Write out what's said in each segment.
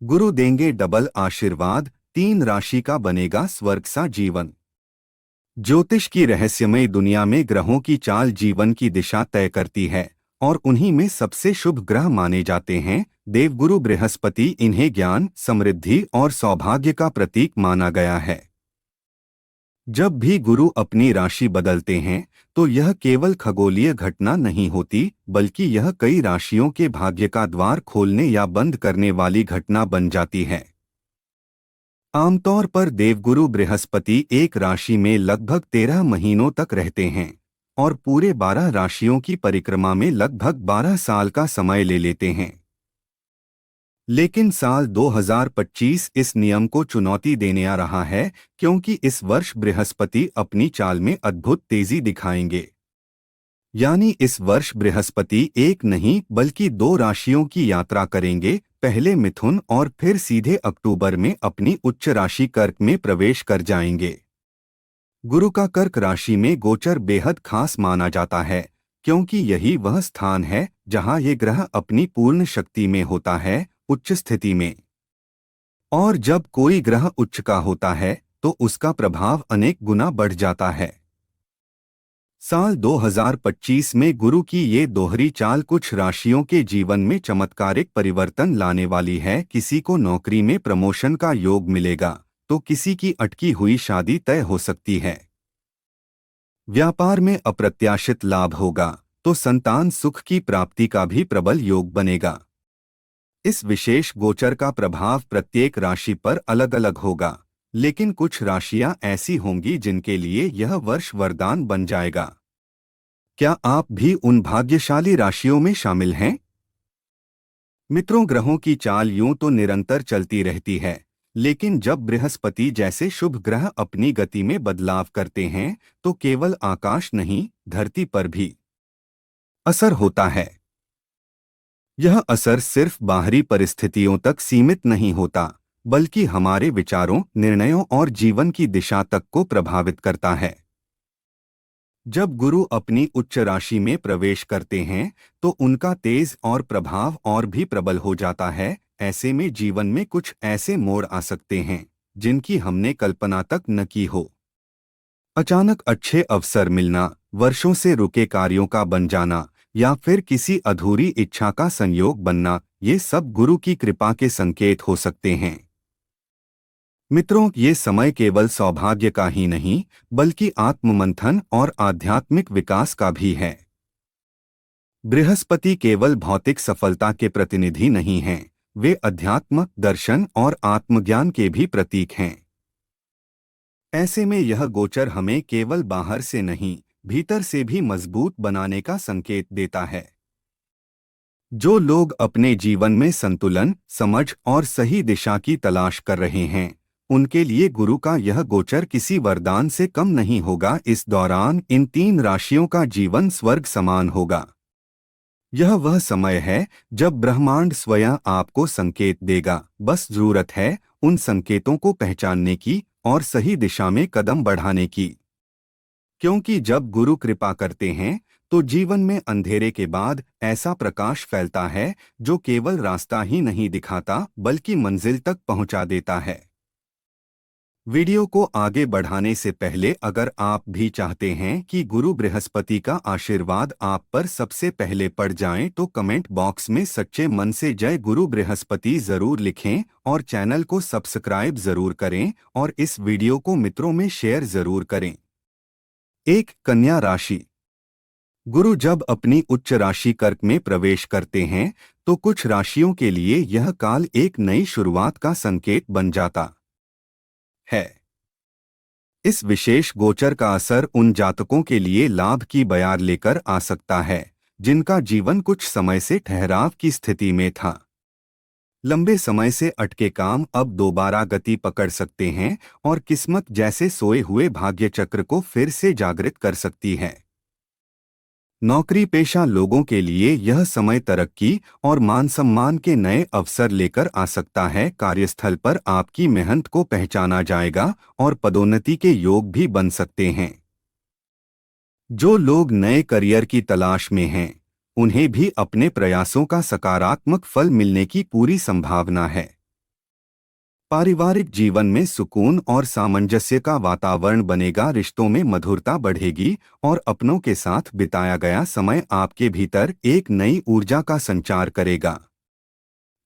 गुरु देंगे डबल आशीर्वाद, 3 राशि का बनेगा स्वर्ग सा जीवन। ज्योतिष की रहस्यमय दुनिया में ग्रहों की चाल जीवन की दिशा तय करती है और उन्हीं में सबसे शुभ ग्रह माने जाते हैं देवगुरु बृहस्पति। इन्हें ज्ञान, समृद्धि और सौभाग्य का प्रतीक माना गया है। जब भी गुरु अपनी राशि बदलते हैं तो यह केवल खगोलीय घटना नहीं होती, बल्कि यह कई राशियों के भाग्य का द्वार खोलने या बंद करने वाली घटना बन जाती है। आमतौर पर देवगुरु बृहस्पति एक राशि में लगभग 13 महीनों तक रहते हैं और पूरे 12 राशियों की परिक्रमा में लगभग 12 साल का समय ले लेते हैं। लेकिन साल 2025 इस नियम को चुनौती देने आ रहा है, क्योंकि इस वर्ष बृहस्पति अपनी चाल में अद्भुत तेजी दिखाएंगे। यानी इस वर्ष बृहस्पति एक नहीं बल्कि 2 राशियों की यात्रा करेंगे, पहले मिथुन और फिर सीधे अक्टूबर में अपनी उच्च राशि कर्क में प्रवेश कर जाएंगे। गुरु का कर्क राशि में गोचर बेहद खास माना जाता है, क्योंकि यही वह स्थान है जहां ये ग्रह अपनी पूर्ण शक्ति में होता है, उच्च स्थिति में। और जब कोई ग्रह उच्च का होता है तो उसका प्रभाव अनेक गुना बढ़ जाता है। साल 2025 में गुरु की ये दोहरी चाल कुछ राशियों के जीवन में चमत्कारिक परिवर्तन लाने वाली है। किसी को नौकरी में प्रमोशन का योग मिलेगा तो किसी की अटकी हुई शादी तय हो सकती है। व्यापार में अप्रत्याशित लाभ होगा तो संतान सुख की प्राप्ति का भी प्रबल योग बनेगा। इस विशेष गोचर का प्रभाव प्रत्येक राशि पर अलग अलग होगा, लेकिन कुछ राशियां ऐसी होंगी जिनके लिए यह वर्ष वरदान बन जाएगा। क्या आप भी उन भाग्यशाली राशियों में शामिल हैं? मित्रों, ग्रहों की चाल यूं तो निरंतर चलती रहती है, लेकिन जब बृहस्पति जैसे शुभ ग्रह अपनी गति में बदलाव करते हैं तो केवल आकाश नहीं, धरती पर भी असर होता है। यह असर सिर्फ बाहरी परिस्थितियों तक सीमित नहीं होता, बल्कि हमारे विचारों, निर्णयों और जीवन की दिशा तक को प्रभावित करता है। जब गुरु अपनी उच्च राशि में प्रवेश करते हैं तो उनका तेज और प्रभाव और भी प्रबल हो जाता है। ऐसे में जीवन में कुछ ऐसे मोड़ आ सकते हैं जिनकी हमने कल्पना तक न की हो। अचानक अच्छे अवसर मिलना, वर्षों से रुके कार्यों का बन जाना या फिर किसी अधूरी इच्छा का संयोग बनना, ये सब गुरु की कृपा के संकेत हो सकते हैं। मित्रों, ये समय केवल सौभाग्य का ही नहीं बल्कि आत्ममंथन और आध्यात्मिक विकास का भी है। बृहस्पति केवल भौतिक सफलता के प्रतिनिधि नहीं हैं, वे अध्यात्म, दर्शन और आत्मज्ञान के भी प्रतीक हैं। ऐसे में यह गोचर हमें केवल बाहर से नहीं, भीतर से भी मजबूत बनाने का संकेत देता है। जो लोग अपने जीवन में संतुलन, समझ और सही दिशा की तलाश कर रहे हैं, उनके लिए गुरु का यह गोचर किसी वरदान से कम नहीं होगा। इस दौरान इन 3 राशियों का जीवन स्वर्ग समान होगा। यह वह समय है जब ब्रह्मांड स्वयं आपको संकेत देगा, बस जरूरत है उन संकेतों को पहचानने की और सही दिशा में कदम बढ़ाने की। क्योंकि जब गुरु कृपा करते हैं तो जीवन में अंधेरे के बाद ऐसा प्रकाश फैलता है जो केवल रास्ता ही नहीं दिखाता बल्कि मंजिल तक पहुंचा देता है। वीडियो को आगे बढ़ाने से पहले अगर आप भी चाहते हैं कि गुरु बृहस्पति का आशीर्वाद आप पर सबसे पहले पड़ जाए तो कमेंट बॉक्स में सच्चे मन से जय गुरु बृहस्पति जरूर लिखें और चैनल को सब्सक्राइब जरूर करें और इस वीडियो को मित्रों में शेयर जरूर करें। 1. कन्या राशि। गुरु जब अपनी उच्च राशि कर्क में प्रवेश करते हैं तो कुछ राशियों के लिए यह काल एक नई शुरुआत का संकेत बन जाता है। इस विशेष गोचर का असर उन जातकों के लिए लाभ की बयार लेकर आ सकता है जिनका जीवन कुछ समय से ठहराव की स्थिति में था। लंबे समय से अटके काम अब दोबारा गति पकड़ सकते हैं और किस्मत जैसे सोए हुए भाग्य चक्र को फिर से जागृत कर सकती है। नौकरी पेशा लोगों के लिए यह समय तरक्की और मान सम्मान के नए अवसर लेकर आ सकता है। कार्यस्थल पर आपकी मेहनत को पहचाना जाएगा और पदोन्नति के योग भी बन सकते हैं। जो लोग नए करियर की तलाश में हैं, उन्हें भी अपने प्रयासों का सकारात्मक फल मिलने की पूरी संभावना है। पारिवारिक जीवन में सुकून और सामंजस्य का वातावरण बनेगा, रिश्तों में मधुरता बढ़ेगी और अपनों के साथ बिताया गया समय आपके भीतर एक नई ऊर्जा का संचार करेगा।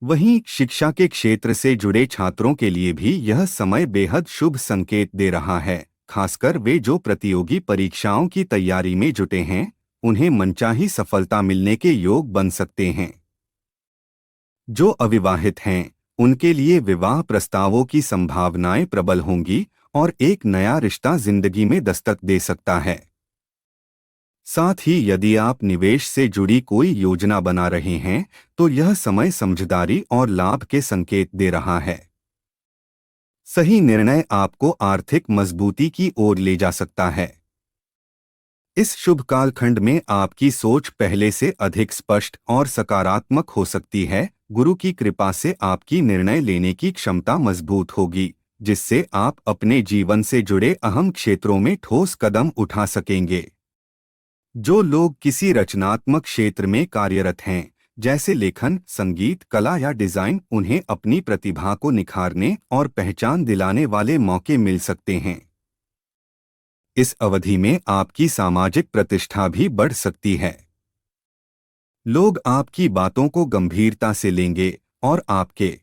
वहीं शिक्षा के क्षेत्र से जुड़े छात्रों के लिए भी यह समय बेहद शुभ संकेत दे रहा है। खासकर वे जो प्रतियोगी परीक्षाओं की तैयारी में जुटे हैं, उन्हें मनचाही सफलता मिलने के योग बन सकते हैं। जो अविवाहित हैं, उनके लिए विवाह प्रस्तावों की संभावनाएं प्रबल होंगी और एक नया रिश्ता जिंदगी में दस्तक दे सकता है। साथ ही यदि आप निवेश से जुड़ी कोई योजना बना रहे हैं, तो यह समय समझदारी और लाभ के संकेत दे रहा है। सही निर्णय आपको आर्थिक मजबूती की ओर ले जा सकता है। इस शुभ कालखंड में आपकी सोच पहले से अधिक स्पष्ट और सकारात्मक हो सकती है। गुरु की कृपा से आपकी निर्णय लेने की क्षमता मजबूत होगी, जिससे आप अपने जीवन से जुड़े अहम क्षेत्रों में ठोस कदम उठा सकेंगे। जो लोग किसी रचनात्मक क्षेत्र में कार्यरत हैं, जैसे लेखन, संगीत, कला या डिजाइन, उन्हें अपनी प्रतिभा को निखारने और पहचान दिलाने वाले मौके मिल सकते हैं। इस अवधि में आपकी सामाजिक प्रतिष्ठा भी बढ़ सकती है। लोग आपकी बातों को गंभीरता से लेंगे और आपके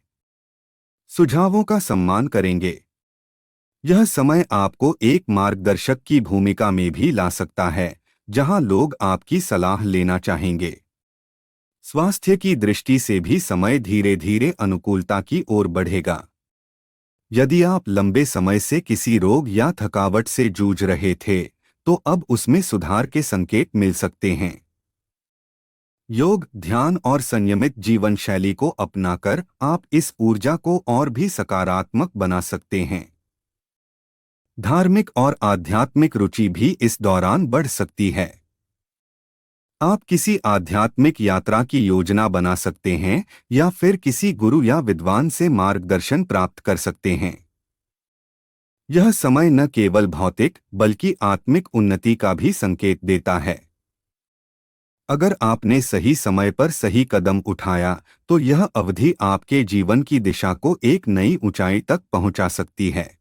सुझावों का सम्मान करेंगे। यह समय आपको एक मार्गदर्शक की भूमिका में भी ला सकता है, जहां लोग आपकी सलाह लेना चाहेंगे। स्वास्थ्य की दृष्टि से भी समय धीरे धीरे अनुकूलता की ओर बढ़ेगा। यदि आप लंबे समय से किसी रोग या थकावट से जूझ रहे थे, तो अब उसमें सुधार के संकेत मिल सकते हैं। योग, ध्यान और संयमित जीवन शैली को अपनाकर आप इस ऊर्जा को और भी सकारात्मक बना सकते हैं। धार्मिक और आध्यात्मिक रुचि भी इस दौरान बढ़ सकती है। आप किसी आध्यात्मिक यात्रा की योजना बना सकते हैं या फिर किसी गुरु या विद्वान से मार्गदर्शन प्राप्त कर सकते हैं। यह समय न केवल भौतिक बल्कि आत्मिक उन्नति का भी संकेत देता है। अगर आपने सही समय पर सही कदम उठाया, तो यह अवधि आपके जीवन की दिशा को एक नई ऊंचाई तक पहुंचा सकती है।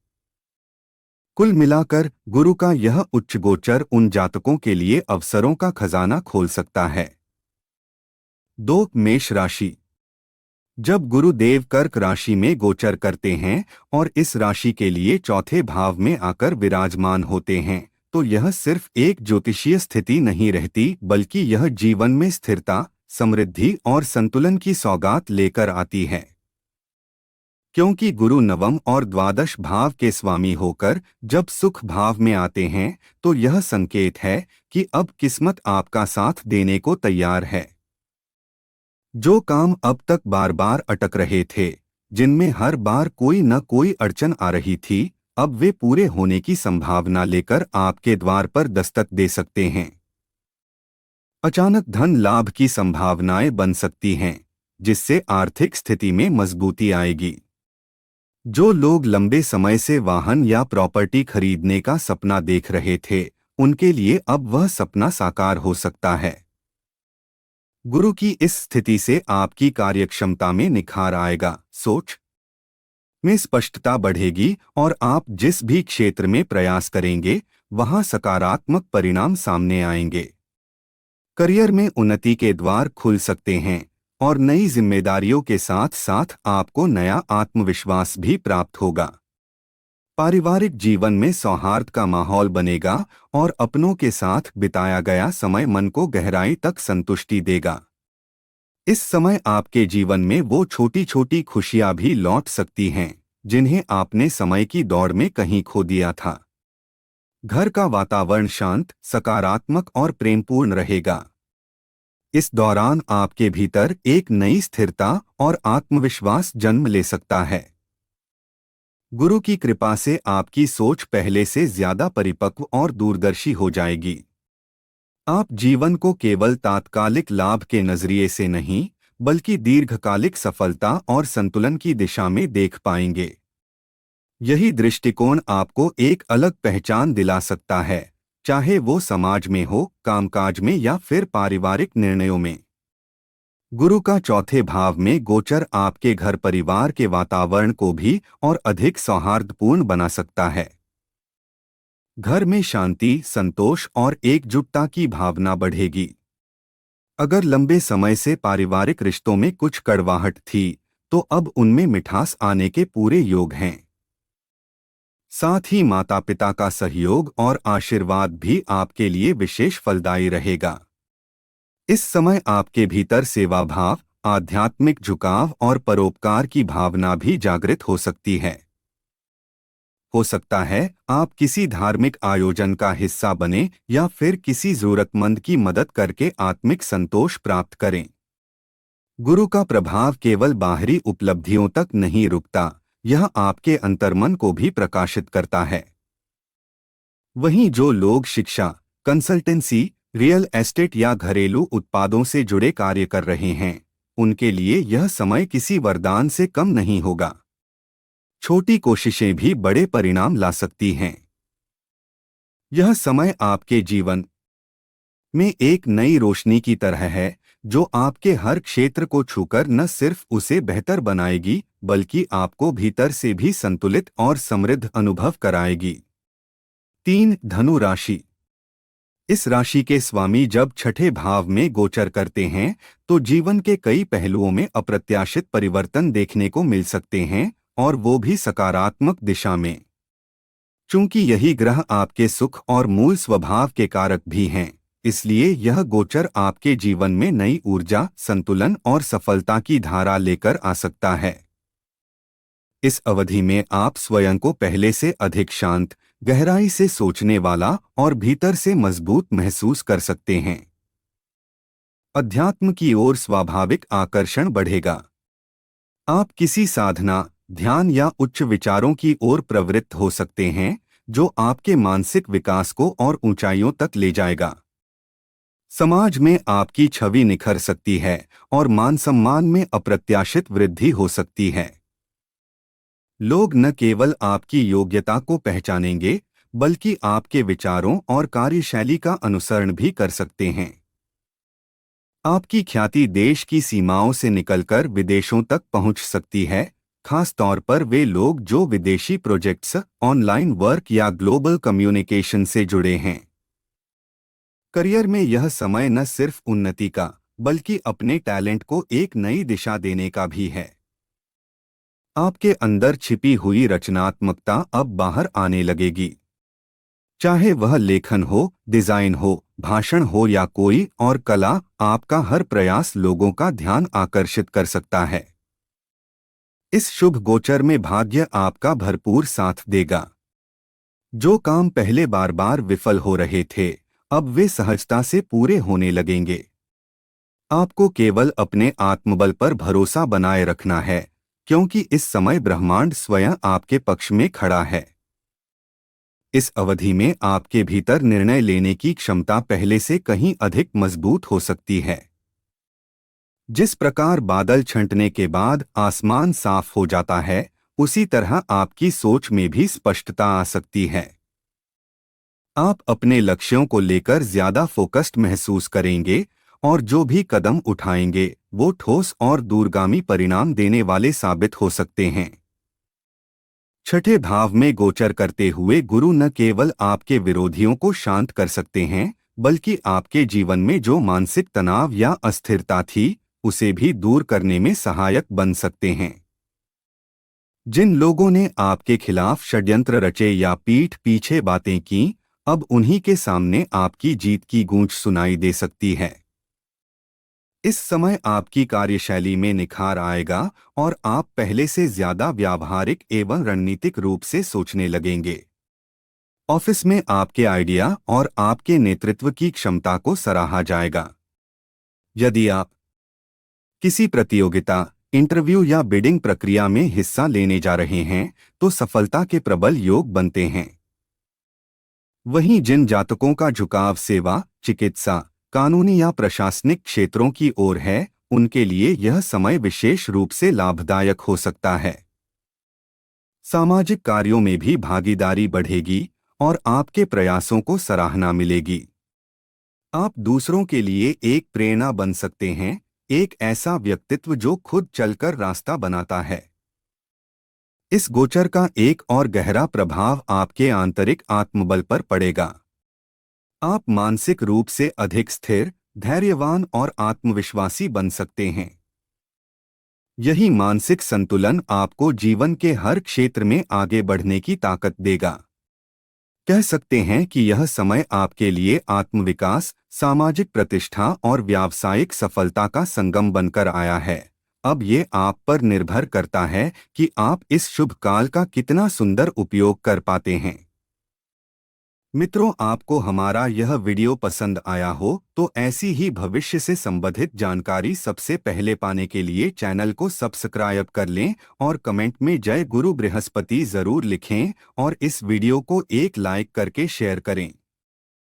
कुल मिलाकर गुरु का यह उच्च गोचर उन जातकों के लिए अवसरों का खजाना खोल सकता है। 2. मेष राशि। जब गुरुदेव कर्क राशि में गोचर करते हैं और इस राशि के लिए चौथे भाव में आकर विराजमान होते हैं, तो यह सिर्फ एक ज्योतिषीय स्थिति नहीं रहती, बल्कि यह जीवन में स्थिरता, समृद्धि और संतुलन की सौगात लेकर आती है। क्योंकि गुरु नवम और द्वादश भाव के स्वामी होकर जब सुख भाव में आते हैं, तो यह संकेत है कि अब किस्मत आपका साथ देने को तैयार है। जो काम अब तक बार बार अटक रहे थे, जिनमें हर बार कोई न कोई अड़चन आ रही थी, अब वे पूरे होने की संभावना लेकर आपके द्वार पर दस्तक दे सकते हैं। अचानक धन लाभ की संभावनाएं बन सकती हैं, जिससे आर्थिक स्थिति में मजबूती आएगी। जो लोग लंबे समय से वाहन या प्रॉपर्टी खरीदने का सपना देख रहे थे, उनके लिए अब वह सपना साकार हो सकता है। गुरु की इस स्थिति से आपकी कार्यक्षमता में निखार आएगा, सोच में स्पष्टता बढ़ेगी और आप जिस भी क्षेत्र में प्रयास करेंगे, वहां सकारात्मक परिणाम सामने आएंगे। करियर में उन्नति के द्वार खुल सकते हैं और नई जिम्मेदारियों के साथ साथ आपको नया आत्मविश्वास भी प्राप्त होगा। पारिवारिक जीवन में सौहार्द का माहौल बनेगा और अपनों के साथ बिताया गया समय मन को गहराई तक संतुष्टि देगा। इस समय आपके जीवन में वो छोटी छोटी खुशियां भी लौट सकती हैं, जिन्हें आपने समय की दौड़ में कहीं खो दिया था। घर का वातावरण शांत, सकारात्मक और प्रेमपूर्ण रहेगा। इस दौरान आपके भीतर एक नई स्थिरता और आत्मविश्वास जन्म ले सकता है। गुरु की कृपा से आपकी सोच पहले से ज्यादा परिपक्व और दूरदर्शी हो जाएगी। आप जीवन को केवल तात्कालिक लाभ के नजरिए से नहीं, बल्कि दीर्घकालिक सफलता और संतुलन की दिशा में देख पाएंगे। यही दृष्टिकोण आपको एक अलग पहचान दिला सकता है, चाहे वो समाज में हो, कामकाज में या फिर पारिवारिक निर्णयों में। गुरु का चौथे भाव में गोचर आपके घर परिवार के वातावरण को भी और अधिक सौहार्दपूर्ण बना सकता है। घर में शांति, संतोष और एकजुटता की भावना बढ़ेगी। अगर लंबे समय से पारिवारिक रिश्तों में कुछ कड़वाहट थी, तो अब उनमें मिठास आने के पूरे योग हैं। साथ ही माता पिता का सहयोग और आशीर्वाद भी आपके लिए विशेष फलदायी रहेगा। इस समय आपके भीतर सेवा भाव, आध्यात्मिक झुकाव और परोपकार की भावना भी जागृत हो सकती है। हो सकता है आप किसी धार्मिक आयोजन का हिस्सा बने या फिर किसी जरूरतमंद की मदद करके आत्मिक संतोष प्राप्त करें। गुरु का प्रभाव केवल बाहरी उपलब्धियों तक नहीं रुकता, यह आपके अंतर्मन को भी प्रकाशित करता है। वहीं जो लोग शिक्षा, कंसल्टेंसी, रियल एस्टेट या घरेलू उत्पादों से जुड़े कार्य कर रहे हैं, उनके लिए यह समय किसी वरदान से कम नहीं होगा। छोटी कोशिशें भी बड़े परिणाम ला सकती हैं। यह समय आपके जीवन में एक नई रोशनी की तरह है, जो आपके हर क्षेत्र को छूकर न सिर्फ उसे बेहतर बनाएगी, बल्कि आपको भीतर से भी संतुलित और समृद्ध अनुभव कराएगी। 3. धनु राशि। इस राशि के स्वामी जब छठे भाव में गोचर करते हैं, तो जीवन के कई पहलुओं में अप्रत्याशित परिवर्तन देखने को मिल सकते हैं, और वो भी सकारात्मक दिशा में। चूंकि यही ग्रह आपके सुख और मूल स्वभाव के कारक भी हैं, इसलिए यह गोचर आपके जीवन में नई ऊर्जा, संतुलन और सफलता की धारा लेकर आ सकता है। इस अवधि में आप स्वयं को पहले से अधिक शांत, गहराई से सोचने वाला और भीतर से मजबूत महसूस कर सकते हैं। अध्यात्म की ओर स्वाभाविक आकर्षण बढ़ेगा। आप किसी साधना, ध्यान या उच्च विचारों की ओर प्रवृत्त हो सकते हैं, जो आपके मानसिक विकास को और ऊंचाइयों तक ले जाएगा। समाज में आपकी छवि निखर सकती है और मान सम्मान में अप्रत्याशित वृद्धि हो सकती है। लोग न केवल आपकी योग्यता को पहचानेंगे, बल्कि आपके विचारों और कार्यशैली का अनुसरण भी कर सकते हैं। आपकी ख्याति देश की सीमाओं से निकलकर विदेशों तक पहुंच सकती है, खास तौर पर वे लोग जो विदेशी प्रोजेक्ट्स, ऑनलाइन वर्क या ग्लोबल कम्युनिकेशन से जुड़े हैं। करियर में यह समय न सिर्फ उन्नति का, बल्कि अपने टैलेंट को एक नई दिशा देने का भी है। आपके अंदर छिपी हुई रचनात्मकता अब बाहर आने लगेगी। चाहे वह लेखन हो, डिजाइन हो, भाषण हो या कोई और कला, आपका हर प्रयास लोगों का ध्यान आकर्षित कर सकता है। इस शुभ गोचर में भाग्य आपका भरपूर साथ देगा। जो काम पहले बार बार विफल हो रहे थे, अब वे सहजता से पूरे होने लगेंगे। आपको केवल अपने आत्मबल पर भरोसा बनाए रखना है, क्योंकि इस समय ब्रह्मांड स्वयं आपके पक्ष में खड़ा है। इस अवधि में आपके भीतर निर्णय लेने की क्षमता पहले से कहीं अधिक मजबूत हो सकती है। जिस प्रकार बादल छंटने के बाद आसमान साफ हो जाता है, उसी तरह आपकी सोच में भी स्पष्टता आ सकती है। आप अपने लक्ष्यों को लेकर ज्यादा फोकस्ड महसूस करेंगे और जो भी कदम उठाएंगे, वो ठोस और दूरगामी परिणाम देने वाले साबित हो सकते हैं। छठे भाव में गोचर करते हुए गुरु न केवल आपके विरोधियों को शांत कर सकते हैं, बल्कि आपके जीवन में जो मानसिक तनाव या अस्थिरता थी, उसे भी दूर करने में सहायक बन सकते हैं। जिन लोगों ने आपके खिलाफ षड्यंत्र रचे या पीठ पीछे बातें की, अब उन्हीं के सामने आपकी जीत की गूंज सुनाई दे सकती है। इस समय आपकी कार्यशैली में निखार आएगा और आप पहले से ज्यादा व्यावहारिक एवं रणनीतिक रूप से सोचने लगेंगे। ऑफिस में आपके आइडिया और आपके नेतृत्व की क्षमता को सराहा जाएगा। यदि आप किसी प्रतियोगिता, इंटरव्यू या बिडिंग प्रक्रिया में हिस्सा लेने जा रहे हैं, तो सफलता के प्रबल योग बनते हैं। वहीं जिन जातकों का झुकाव सेवा, चिकित्सा, कानूनी या प्रशासनिक क्षेत्रों की ओर है, उनके लिए यह समय विशेष रूप से लाभदायक हो सकता है। सामाजिक कार्यों में भी भागीदारी बढ़ेगी और आपके प्रयासों को सराहना मिलेगी। आप दूसरों के लिए एक प्रेरणा बन सकते हैं, एक ऐसा व्यक्तित्व जो खुद चलकर रास्ता बनाता है। इस गोचर का एक और गहरा प्रभाव आपके आंतरिक आत्मबल पर पड़ेगा। आप मानसिक रूप से अधिक स्थिर, धैर्यवान और आत्मविश्वासी बन सकते हैं। यही मानसिक संतुलन आपको जीवन के हर क्षेत्र में आगे बढ़ने की ताकत देगा। कह सकते हैं कि यह समय आपके लिए आत्मविकास, सामाजिक प्रतिष्ठा और व्यावसायिक सफलता का संगम बनकर आया है। अब ये आप पर निर्भर करता है कि आप इस शुभ काल का कितना सुंदर उपयोग कर पाते हैं। मित्रों, आपको हमारा यह वीडियो पसंद आया हो तो ऐसी ही भविष्य से संबंधित जानकारी सबसे पहले पाने के लिए चैनल को सब्सक्राइब कर लें और कमेंट में जय गुरु बृहस्पति जरूर लिखें और इस वीडियो को एक लाइक करके शेयर करें।